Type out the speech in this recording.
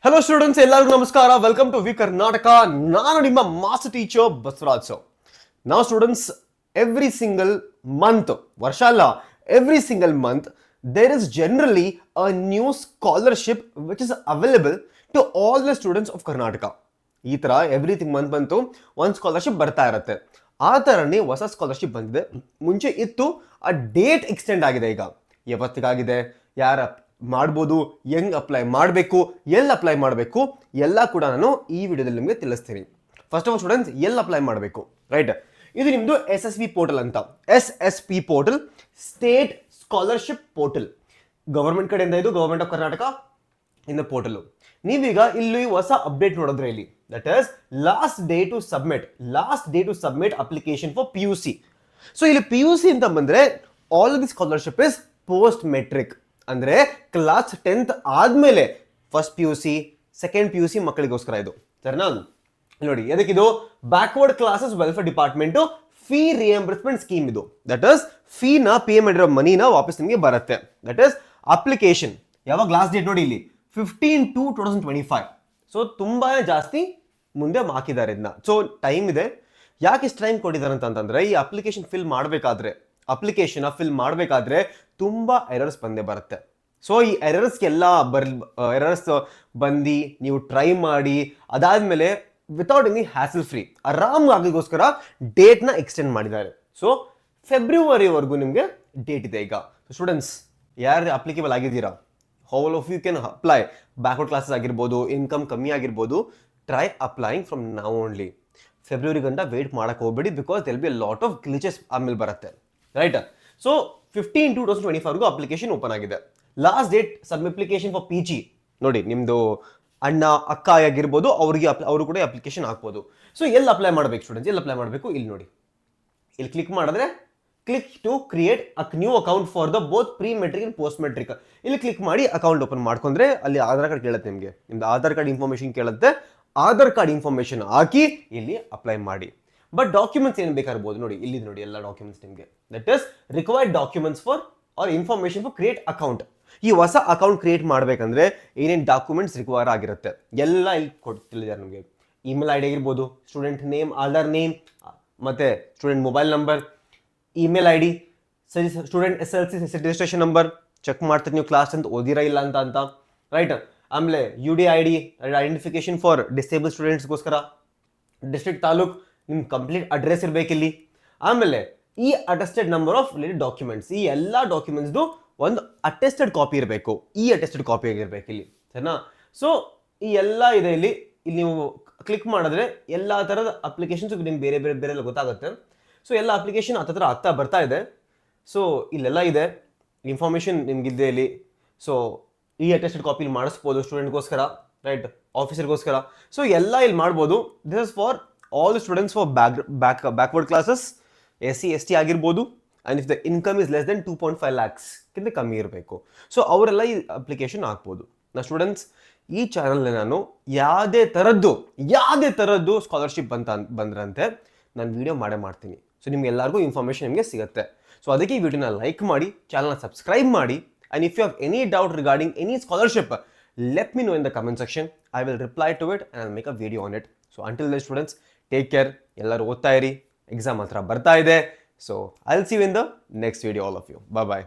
Hello students, ಎಲ್ಲರಿಗೂ ನಮಸ್ಕಾರ. Welcome to V Karnataka. ನಾನು ನಿಮ್ಮ master teacher Basavaraj. Now students, every single month, ವರ್ಷ ಅಲ್ಲ, every single month, there is generally a new scholarship which is available to all the students of Karnataka. ಈ ತರ everything month ಬಂತು ಒಂದು ಸ್ಕಾಲರ್ಶಿಪ್ ಬರ್ತಾ ಇರುತ್ತೆ. ಆ ಥರನೇ ಹೊಸ ಸ್ಕಾಲರ್ಶಿಪ್ ಬಂದಿದೆ. ಮುಂಚೆ ಇತ್ತು, ಆ ಡೇಟ್ ಎಕ್ಸ್ಟೆಂಡ್ ಆಗಿದೆ. ಈಗ ಯಾವತ್ತಿಗಾಗಿದೆ, ಯಾರ ಮಾಡ್ಬೋದು, ಹೆಂಗ್ ಅಪ್ಲೈ ಮಾಡಬೇಕು, ಎಲ್ಲಿ ಅಪ್ಲೈ ಮಾಡಬೇಕು ಎಲ್ಲ ಕೂಡ ನಾನು ಈ ವಿಡಿಯೋದಲ್ಲಿ ನಿಮಗೆ ತಿಳಿಸ್ತೀನಿ. ಫಸ್ಟ್ ಆಫ್ ಆಲ್ ಸ್ಟೂಡೆಂಟ್ಸ್, ಎಲ್ಲಿ ಅಪ್ಲೈ ಮಾಡಬೇಕು, ರೈಟ್? ಇದು ನಿಮ್ಮದು SSP ಪೋರ್ಟಲ್ ಅಂತ. SSP portal, state scholarship portal. Government ಕಡೆಯಿಂದ ಇದು government of Karnataka in portal. ನೀವೀಗ ಇಲ್ಲಿ ಹೊಸ ಅಪ್ಡೇಟ್ ನೋಡಿದ್ರೆ ಇಲ್ಲಿ that is last day to submit application for PUC. So ಇಲ್ಲಿ PUC ಅಂತ ಬಂದ್ರೆ all the scholarship is post matric, ಅಂದ್ರೆ ಕ್ಲಾಸ್ 10th ಆದ್ಮೇಲೆ ಫಸ್ಟ್ PUC, ಸೆಕೆಂಡ್ PUC ಮಕ್ಕಳಿಗೋಸ್ಕರ ಇದು, ಸರಿನಾ? ನೋಡಿ, ಅದಕ್ಕಿದು backward classes welfare department fee reimbursement scheme. ಇದು ದಟ್ ಇಸ್ ಫೀನ ಪೇ ಮಾಡಿರೋ ಮನಿನ ವಾಪಸ್ ನಿಮಗೆ ಬರುತ್ತೆ. ದಟ್ ಇಸ್ ಅಪ್ಲಿಕೇಶನ್ ಯಾವಾಗ ಲಾಸ್ಟ್ ಡೇಟ್ ನೋಡಿ ಇಲ್ಲಿ 15/2/2025. ಸೊ ತುಂಬಾ ಜಾಸ್ತಿ ಮುಂದೆ ಹಾಕಿದ್ದಾರೆ ಇದನ್ನ. ಸೊ ಟೈಮ್ ಇದೆ. ಯಾಕೆ ಇಷ್ಟು ಟೈಮ್ ಕೊಟ್ಟಿದ್ದಾರೆ ಅಂತಂದ್ರೆ, ಈ ಅಪ್ಲಿಕೇಶನ್ ಫಿಲ್ ಮಾಡಬೇಕಾದ್ರೆ ತುಂಬಾ ಎರರ್ಸ್ ಬಂದೇ ಬರುತ್ತೆ. ಸೊ ಈ ಎರರ್ಸ್ಗೆಲ್ಲ ಎರರ್ಸ್ ಬಂದು ನೀವು ಟ್ರೈ ಮಾಡಿ ಅದಾದ್ಮೇಲೆ ವಿತೌಟ್ ಎನಿ ಹ್ಯಾಸಲ್ ಫ್ರೀ ಆರಾಮಾಗಿಗೋಸ್ಕರ ಡೇಟ್ನ ಎಕ್ಸ್ಟೆಂಡ್ ಮಾಡಿದ್ದಾರೆ. ಸೊ ಫೆಬ್ರವರಿವರೆಗೂ ನಿಮಗೆ ಡೇಟ್ ಇದೆ ಈಗ. ಸ್ಟೂಡೆಂಟ್ಸ್ ಯಾರು ಅಪ್ಲಿಕೇಬಲ್ ಆಗಿದ್ದೀರಾ, all of you can apply. Backward classes ಆಗಿರ್ಬೋದು, ಇನ್ಕಮ್ ಕಮ್ಮಿ ಆಗಿರ್ಬೋದು, try applying from now only. February ಗಂಟ ವೇಟ್ ಮಾಡಕ್ಕೆ ಹೋಗ್ಬೇಡಿ, because they'll be lot of glitches ಆಮೇಲೆ ಬರುತ್ತೆ, ರೈಟ್? ಸೊ 15/2/2025 ಅಪ್ಲಿಕೇಶನ್ ಓಪನ್ ಆಗಿದೆ. Last date application for PG ನೋಡಿ, ನಿಮ್ದು ಅಣ್ಣ ಅಕ್ಕ ಆಗಿರ್ಬೋದು, ಅವರು ಕೂಡ ಅಪ್ಲಿಕೇಶನ್ ಹಾಕ್ಬೋದು. ಸೊ ಎಲ್ಲಿ ಅಪ್ಲೈ ಮಾಡಬೇಕು ಸ್ಟೂಡೆಂಟ್ಸ್, ಎಲ್ಲಿ ಅಪ್ಲೈ ಮಾಡಬೇಕು ಇಲ್ಲಿ ನೋಡಿ. ಇಲ್ಲಿ ಕ್ಲಿಕ್ ಮಾಡಿದ್ರೆ click to create a new account for the both pre matric and post matric. ಇಲ್ಲಿ ಕ್ಲಿಕ್ ಮಾಡಿ ಅಕೌಂಟ್ ಓಪನ್ ಮಾಡ್ಕೊಂಡ್ರೆ ಅಲ್ಲಿ ಆಧಾರ್ ಕಾರ್ಡ್ ಕೇಳುತ್ತೆ. ನಿಮ್ದು ಆಧಾರ್ ಕಾರ್ಡ್ ಇನ್ಫಾರ್ಮೇಶನ್ ಕೇಳುತ್ತೆ. ಆಧಾರ್ ಕಾರ್ಡ್ ಇನ್ಫಾರ್ಮೇಶನ್ ಹಾಕಿ ಇಲ್ಲಿ ಅಪ್ಲೈ ಮಾಡಿ. ಬಟ್ ಡಾಕ್ಯುಮೆಂಟ್ಸ್ ಏನು ಬೇಕಾಗಿರ್ಬೋದು ನೋಡಿ, ಇಲ್ಲಿ ನೋಡಿ ಎಲ್ಲ ಡಾಕ್ಯುಮೆಂಟ್ಸ್ ನಿಮಗೆ. That is required documents for or information for create account. ಈ ಹೊಸ ಅಕೌಂಟ್ ಕ್ರಿಯೇಟ್ ಮಾಡಬೇಕಂದ್ರೆ ಏನೇನು ಡಾಕ್ಯುಮೆಂಟ್ಸ್ ರಿಕ್ವೈರ್ ಆಗಿರುತ್ತೆ ಎಲ್ಲ ಇಲ್ಲಿ ತಿಳಿದಾರೆ ನಿಮಗೆ. ಇಮೇಲ್ ID ಆಗಿರ್ಬೋದು, ಸ್ಟೂಡೆಂಟ್ ನೇಮ್, ಆಧಾರ್ ನೇಮ್, ಮತ್ತೆ student mobile number, email ID, student SLC registration number check ಮಾಡ್ತಾರೆ ನೀವು ಕ್ಲಾಸ್ ಅಂತ ಓದಿರಾ ಇಲ್ಲ ಅಂತ ರೈಟ್? ಆಮೇಲೆ UDID ಐಡೆಂಟಿಫಿಕೇಶನ್ ಫಾರ್ ಡಿಸೇಬಲ್ ಸ್ಟೂಡೆಂಟ್ಸ್ಗೋಸ್ಕರ, ಡಿಸ್ಟ್ರಿಕ್ಟ್ ತಾಲೂಕ್, ನಿಮ್ಮ ಕಂಪ್ಲೀಟ್ ಅಡ್ರೆಸ್ ಇರಬೇಕಿಲ್ಲಿ. ಆಮೇಲೆ ಈ attested number of related documents, ಈ ಎಲ್ಲ ಡಾಕ್ಯುಮೆಂಟ್ಸ್ದು ಒಂದು ಅಟೆಸ್ಟೆಡ್ ಕಾಪಿ ಇರಬೇಕು. ಈ ಅಟೆಸ್ಟೆಡ್ ಕಾಪಿ ಆಗಿರ್ಬೇಕು ಇಲ್ಲಿ, ಸರಿನಾ? ಸೊ ಈ ಎಲ್ಲ ಇದೆ ಇಲ್ಲಿ. ನೀವು ಕ್ಲಿಕ್ ಮಾಡಿದ್ರೆ ಎಲ್ಲ ಥರದ ಅಪ್ಲಿಕೇಶನ್ಸ್ ನಿಮ್ಗೆ ಬೇರೆ ಗೊತ್ತಾಗುತ್ತೆ. ಸೊ ಎಲ್ಲ ಅಪ್ಲಿಕೇಶನ್ ಹತ್ತಿರ ಆಗ್ತಾ ಬರ್ತಾ ಇದೆ. ಸೊ ಇಲ್ಲೆಲ್ಲ ಇದೆ ಇನ್ಫಾರ್ಮೇಷನ್ ನಿಮ್ಗಿದ್ದೆ ಇಲ್ಲಿ. ಸೊ ಈ ಅಟೆಸ್ಟೆಡ್ ಕಾಪಿ ಇಲ್ಲಿ ಮಾಡಿಸ್ಬೋದು ಸ್ಟೂಡೆಂಟ್ಗೋಸ್ಕರ, ರೈಟ್? ಆಫೀಸರ್ಗೋಸ್ಕರ. ಸೊ ಎಲ್ಲ ಇಲ್ಲಿ ಮಾಡ್ಬೋದು. This is for all the students for backward classes, SC ST ಆಗಿರ್ಬೋದು. And if the income is less than 2.5 lakhs ಕಿಂತ ಕಮ್ಮಿ ಇರಬೇಕು. ಸೊ ಅವರೆಲ್ಲ ಈ ಅಪ್ಲಿಕೇಶನ್ ಹಾಕ್ಬೋದು. ಸ್ಟೂಡೆಂಟ್ಸ್, ಈ ಚಾನಲ್ನ ನಾನು ಯಾವುದೇ ಥರದ್ದು ಸ್ಕಾಲರ್ಶಿಪ್ ಬಂದ್ರಂತೆ ನಾನು ವಿಡಿಯೋ ಮಾಡ್ತೀನಿ. ಸೊ ನಿಮ್ಗೆ ಎಲ್ಲರಿಗೂ ಇನ್ಫಾರ್ಮೇಷನ್ ನಿಮಗೆ ಸಿಗುತ್ತೆ. ಸೊ ಅದಕ್ಕೆ ಈ ವಿಡಿಯೋನ ಲೈಕ್ ಮಾಡಿ, ಚಾನಲ್ನ ಸಬ್ಸ್ಕ್ರೈಬ್ ಮಾಡಿ. And if you have any doubt regarding any scholarship, let me know in the comment section. I will reply to it and I make a video on it. So until then students, take care. ಎಲ್ಲರೂ ಓದ್ತಾ ಇರಿ, exam ಹತ್ರ ಬರ್ತಾ ಇದೆ. So I'll see you in the next video, all of you. Bye bye.